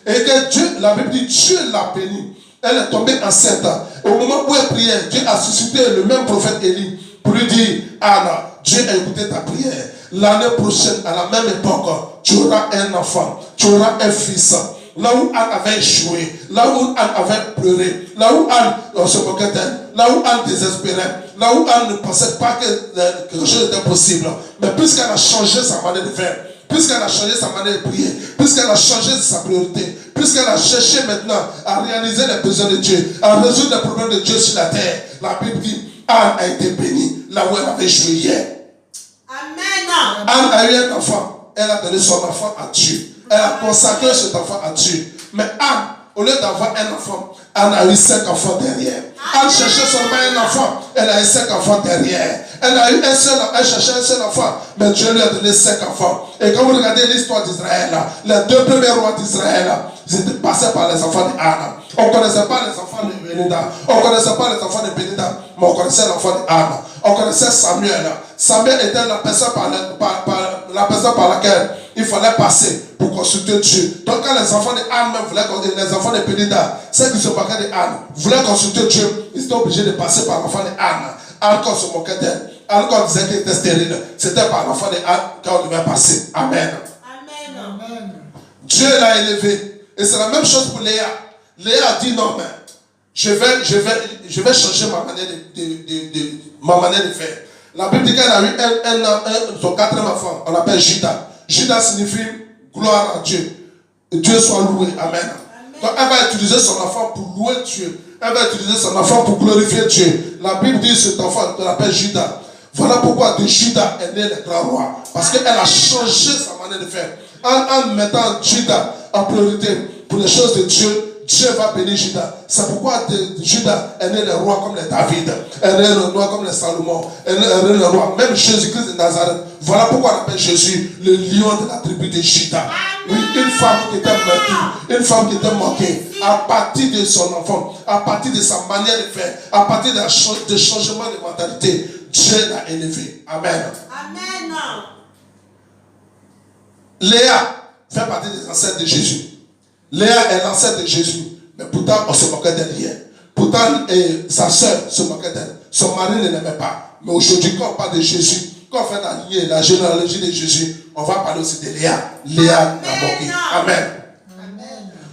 et que Dieu, la Bible dit Dieu l'a bénie. Elle est tombée enceinte. Au moment où elle priait, Dieu a suscité le même prophète Élie pour lui dire Anne, Dieu a écouté ta prière. L'année prochaine, à la même époque, tu auras un enfant, tu auras un fils. Là où Anne avait échoué, là où Anne avait pleuré, là où Anne se moquait d'elle, là où Anne désespérait, là où Anne ne pensait pas que quelque chose était possible. Mais puisqu'elle a changé sa manière de faire, puisqu'elle a changé sa manière de prier, puisqu'elle a changé sa priorité, puisqu'elle a cherché maintenant à réaliser les besoins de Dieu, à résoudre les problèmes de Dieu sur la terre, la Bible dit Anne a été bénie là où elle avait échoué hier. Amen. Anne a eu un enfant, elle a donné son enfant à Dieu. Elle a consacré cet enfant à Dieu. Mais Anne, au lieu d'avoir un enfant, Anne a eu 5 enfants derrière. Anne cherchait seulement un enfant, elle a eu 5 enfants derrière. Elle a eu un seul, elle cherchait un seul enfant, mais Dieu lui a donné 5 enfants. Et quand vous regardez l'histoire d'Israël, les 2 premiers rois d'Israël, ils étaient passés par les enfants d'Anne. On ne connaissait pas les enfants de Bénéda, on ne connaissait pas les enfants de Bénéda, mais on connaissait l'enfant d'Anne. On connaissait Samuel. Samuel était la personne par laquelle il fallait passer pour consulter Dieu. Donc quand les enfants de Anne voulaient consulter, les enfants de Pénida, ceux qui se moquaient de Anne, voulaient consulter Dieu, ils étaient obligés de passer par l'enfant de Anne. Anne quand on se moquait d'elle, Anne quand on disait qu'elle était stérile, c'était par l'enfant de Anne qu'on devait passer. Amen. Amen. Dieu l'a élevé. Et c'est la même chose pour Léa. Léa a dit non, mais je vais changer ma manière de faire. La Bible dit qu'elle a eu son 4e enfant, on l'appelle Judas. Judas signifie gloire à Dieu. Et Dieu soit loué. Amen. Donc elle va utiliser son enfant pour louer Dieu. Elle va utiliser son enfant pour glorifier Dieu. La Bible dit cet enfant, on l'appelle Judas. Voilà pourquoi de Judas est né le grand roi. Parce qu'elle a changé sa manière de faire. En mettant Judas en priorité pour les choses de Dieu, Dieu va bénir Judas. C'est pourquoi Judas est né le roi comme les David, est né le roi comme les Salomon, est né le roi, même Jésus-Christ de Nazareth. Voilà pourquoi on appelle Jésus le lion de la tribu de Judas. Oui, une femme qui était meurtrie, une femme qui était moquée, à partir de son enfant, à partir de sa manière de faire, à partir de changement de mentalité, Dieu l'a élevé. Amen. Amen. Léa fait partie des ancêtres de Jésus. Léa est l'ancêtre de Jésus, mais pourtant on se moquait d'elle hier. Pourtant sa soeur se moquait d'elle. Son mari ne l'aimait pas. Mais aujourd'hui, quand on parle de Jésus, quand on fait la généalogie de Jésus, on va parler aussi de Léa. Léa l'a moqué. Amen.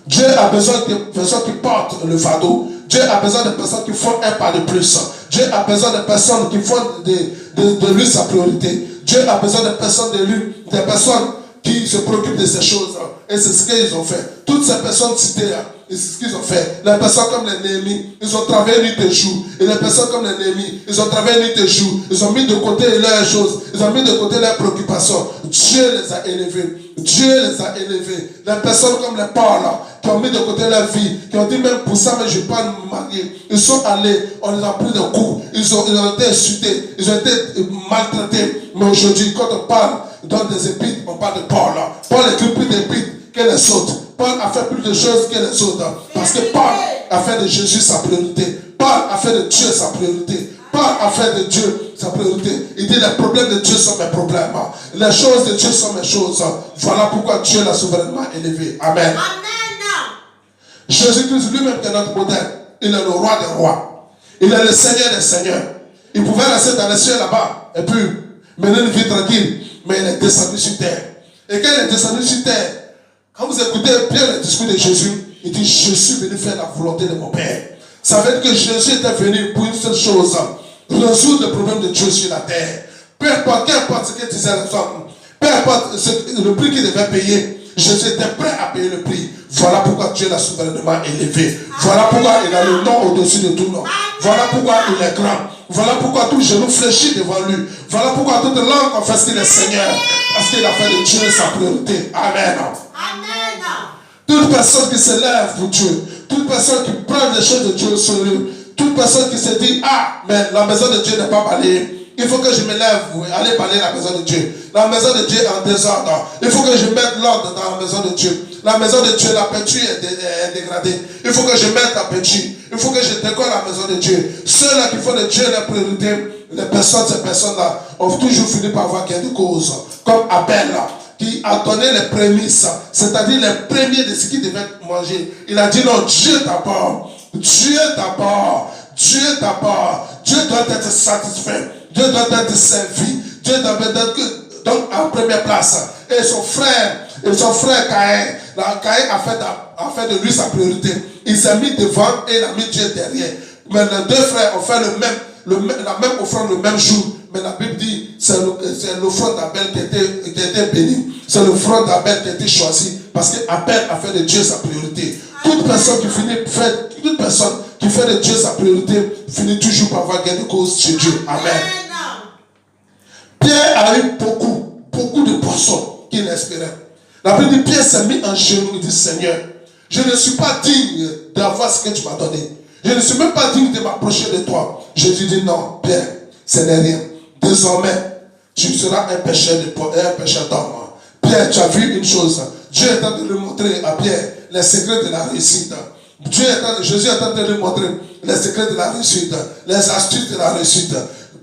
Dieu a besoin de personnes qui portent le fardeau. Dieu a besoin de personnes qui font un pas de plus. Dieu a besoin de personnes qui font de lui sa priorité. Dieu a besoin de personnes des personnes qui se préoccupent de ces choses. Et c'est ce qu'ils ont fait. Toutes ces personnes citées, et c'est ce qu'ils ont fait. Les personnes comme les Néhémie, ils ont travaillé nuit et jour. Et les personnes comme les Néhémie, ils ont travaillé nuit et jour. Ils ont mis de côté leurs choses. Ils ont mis de côté leurs préoccupations. Dieu les a élevés. Dieu les a élevés. Les personnes comme les Paul, qui ont mis de côté leur vie, qui ont dit même pour ça, mais je ne vais pas me marier. Ils sont allés, on les a pris de coups. Ils ont été insultés. Ils ont été maltraités. Mais aujourd'hui, quand on parle dans des épîtres, on parle de Paul. Paul écrit plus d'épîtres que les autres. Paul a fait plus de choses que les autres. Parce que Paul a fait de Jésus sa priorité. Paul a fait de Dieu sa priorité. Paul a fait de Dieu sa priorité. Il dit les problèmes de Dieu sont mes problèmes. Les choses de Dieu sont mes choses. Voilà pourquoi Dieu l'a souverainement élevé. Amen. Jésus-Christ lui-même est notre modèle. Il est le roi des rois. Il est le Seigneur des seigneurs. Il pouvait rester dans les cieux là-bas et puis mener une vie tranquille. Mais il est descendu sur terre. Et quand il est descendu sur terre, quand vous écoutez bien le discours de Jésus, Il dit, je suis venu faire la volonté de mon Père. Ça veut dire que Jésus était venu pour une seule chose, résoudre le problème de Dieu sur la terre. Peu importe ce que disaient les hommes, peu importe le prix qu'il devait payer, Jésus était prêt à payer le prix. Voilà pourquoi Dieu l'a souverainement élevé. Voilà pourquoi il a le nom au-dessus de tout nom. Voilà pourquoi il est grand. Voilà pourquoi tout genou fléchit devant lui. Voilà pourquoi toute langue confesse qu'il est Seigneur. Parce qu'il a fait de Dieu sa priorité. Amen. Amen. Toute personne qui se lève pour Dieu, toute personne qui prend les choses de Dieu au sérieux, toute personne qui se dit, ah, mais la maison de Dieu n'est pas balayée. Il faut que je me lève pour aller balayer la maison de Dieu. La maison de Dieu est en désordre. Il faut que je mette l'ordre dans la maison de Dieu. La maison de Dieu, la peinture est dégradée. Il faut que je mette la peinture. Il faut que je décore la maison de Dieu. Ceux-là qui font de Dieu la priorité, ces personnes-là, ont toujours fini par avoir gain de cause. Comme Abel, qui a donné les prémices, c'est-à-dire les premiers de ce qu'il devait manger. Il a dit non, Dieu d'abord. Dieu d'abord. Dieu d'abord. Dieu doit être satisfait. Dieu doit être servi. Dieu doit être donc en première place. Et son frère Caïn, Caïn a fait de lui sa priorité. Il s'est mis devant et il a mis Dieu derrière. Mais les deux frères ont fait la même offrande le même jour. Mais la Bible dit c'est l'offrande d'Abel qui était bénie. C'est l'offrande d'Abel qui a été choisie. Parce qu'Abel a fait de Dieu sa priorité. Toute personne qui fait de Dieu sa priorité finit toujours par avoir gain de cause chez Dieu. Amen. Pierre a eu beaucoup de poissons qu'il espérait. La Bible dit Pierre s'est mis en genoux et dit Seigneur, je ne suis pas digne d'avoir ce que tu m'as donné. Je ne suis même pas digne de m'approcher de toi. Jésus dit non, Pierre, ce n'est rien. Désormais, tu seras un pécheur d'homme. Pierre, tu as vu une chose. Dieu est en train de lui montrer à Pierre les secrets de la réussite. Jésus est en train de lui montrer les secrets de la réussite, les astuces de la réussite.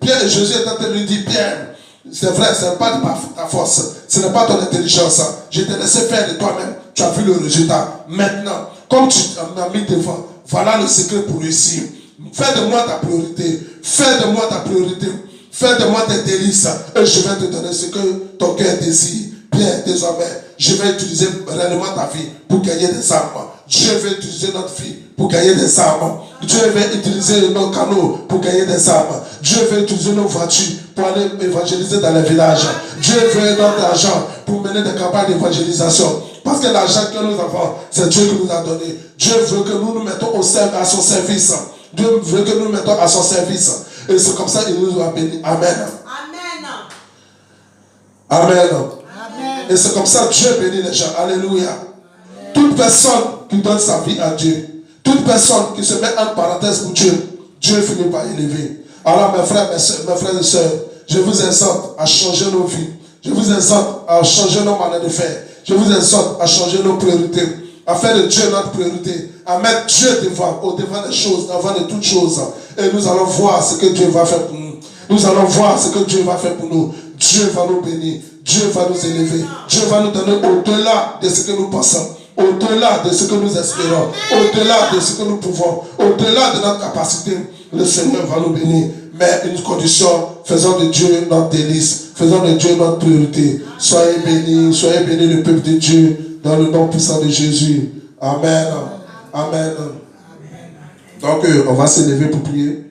Jésus est en train de lui dire, Pierre, c'est vrai, ce n'est pas de ta force, ce n'est pas ton intelligence. Je t'ai laissé faire de toi-même, tu as vu le résultat. Maintenant, comme tu m'as mis devant, voilà le secret pour réussir. Fais de moi ta priorité, fais de moi ta priorité, fais de moi tes délices, et je vais te donner ce que ton cœur désire. Pierre, désormais, je vais utiliser réellement ta vie pour gagner des âmes. Dieu veut utiliser notre vie pour gagner des âmes. Dieu veut utiliser nos canaux pour gagner des âmes. Dieu veut utiliser nos voitures pour aller évangéliser dans les villages. Dieu veut notre argent pour mener des campagnes d'évangélisation. Parce que l'argent que nous avons, c'est Dieu qui nous a donné. Dieu veut que nous nous mettons à son service. Dieu veut que nous nous mettons à son service. Et c'est comme ça qu'il nous a bénis. Amen. Amen. Amen. Et c'est comme ça que Dieu bénit les gens. Alléluia. Amen. Toute personne qui donne sa vie à Dieu, toute personne qui se met en parenthèse pour Dieu, Dieu finit par élever. Alors mes frères et sœurs, je vous exhorte à changer nos vies. Je vous exhorte à changer nos manières de faire. Je vous exhorte à changer nos priorités. À faire de Dieu notre priorité. À mettre Dieu au-devant des choses, avant de toutes choses. Et nous allons voir ce que Dieu va faire pour nous. Nous allons voir ce que Dieu va faire pour nous. Dieu va nous bénir. Dieu va nous élever. Dieu va nous donner au-delà de ce que nous pensons. Au-delà de ce que nous espérons. Au-delà de ce que nous pouvons. Au-delà de notre capacité. Le Seigneur va nous bénir. Mais une condition, faisons de Dieu notre délice. Faisons de Dieu notre priorité. Soyez bénis le peuple de Dieu dans le nom puissant de Jésus. Amen. Amen. Donc on va s'élever pour prier.